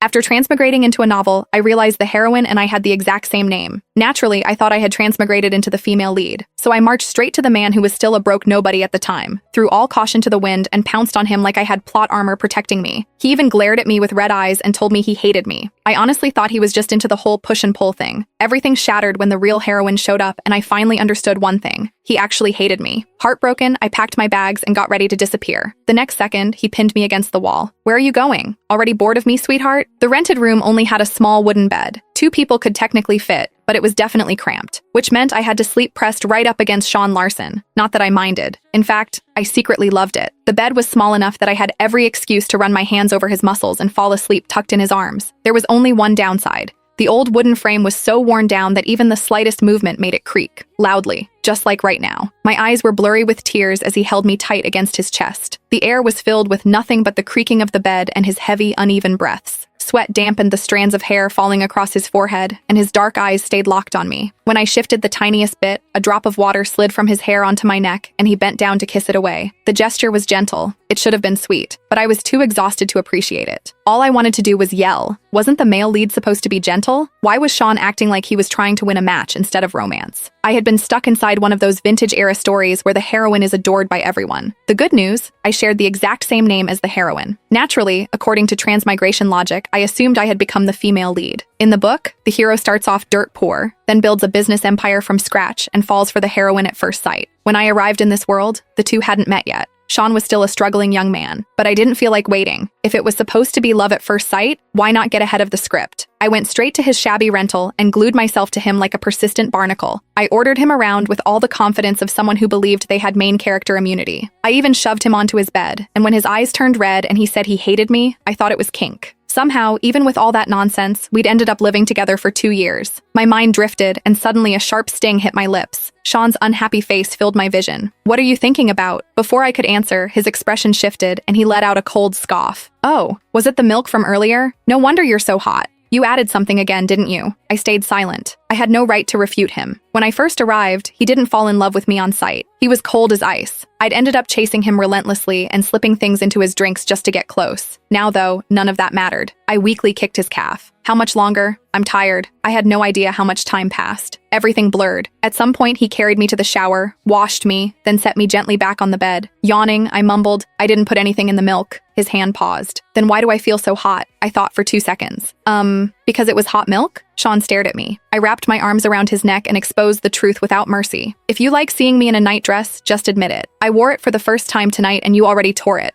After transmigrating into a novel, I realized the heroine and I had the exact same name. Naturally, I thought I had transmigrated into the female lead, so I marched straight to the man who was still a broke nobody at the time, threw all caution to the wind, and pounced on him like I had plot armor protecting me. He even glared at me with red eyes and told me he hated me. I honestly thought he was just into the whole push and pull thing. Everything shattered when the real heroine showed up, and I finally understood one thing. He actually hated me. Heartbroken, I packed my bags and got ready to disappear. The next second, he pinned me against the wall. "Where are you going? Already bored of me, sweetheart?" The rented room only had a small wooden bed. 2 people could technically fit, but it was definitely cramped, which meant I had to sleep pressed right up against Sean Larson. Not that I minded. In fact, I secretly loved it. The bed was small enough that I had every excuse to run my hands over his muscles and fall asleep tucked in his arms. There was only one downside. The old wooden frame was so worn down that even the slightest movement made it creak, loudly, just like right now. My eyes were blurry with tears as he held me tight against his chest. The air was filled with nothing but the creaking of the bed and his heavy, uneven breaths. Sweat dampened the strands of hair falling across his forehead, and his dark eyes stayed locked on me. When I shifted the tiniest bit, a drop of water slid from his hair onto my neck, and he bent down to kiss it away. The gesture was gentle. It should have been sweet, but I was too exhausted to appreciate it. All I wanted to do was yell. Wasn't the male lead supposed to be gentle? Why was Sean acting like he was trying to win a match instead of romance? I had been stuck inside one of those vintage-era stories where the heroine is adored by everyone. The good news, I shared the exact same name as the heroine. Naturally, according to transmigration logic, I assumed I had become the female lead. In the book, the hero starts off dirt poor, then builds a business empire from scratch and falls for the heroine at first sight. When I arrived in this world, the two hadn't met yet. Sean was still a struggling young man, but I didn't feel like waiting. If it was supposed to be love at first sight, why not get ahead of the script? I went straight to his shabby rental and glued myself to him like a persistent barnacle. I ordered him around with all the confidence of someone who believed they had main character immunity. I even shoved him onto his bed, and when his eyes turned red and he said he hated me, I thought it was kink. Somehow, even with all that nonsense, we'd ended up living together for 2 years. My mind drifted, and suddenly a sharp sting hit my lips. Sean's unhappy face filled my vision. "What are you thinking about?" Before I could answer, his expression shifted, and he let out a cold scoff. "Oh, was it the milk from earlier? No wonder you're so hot. You added something again, didn't you?" I stayed silent. I had no right to refute him. When I first arrived, he didn't fall in love with me on sight. He was cold as ice. I'd ended up chasing him relentlessly and slipping things into his drinks just to get close. Now, though, none of that mattered. I weakly kicked his calf. How much longer? I'm tired. I had no idea how much time passed. Everything blurred. At some point, he carried me to the shower, washed me, then set me gently back on the bed. Yawning, I mumbled, "I didn't put anything in the milk." His hand paused. "Then why do I feel so hot?" I thought for 2 seconds. Because it was hot milk?" Sean stared at me. I wrapped my arms around his neck and exposed the truth without mercy. "If you like seeing me in a night dress, just admit it. I wore it for the first time tonight and you already tore it."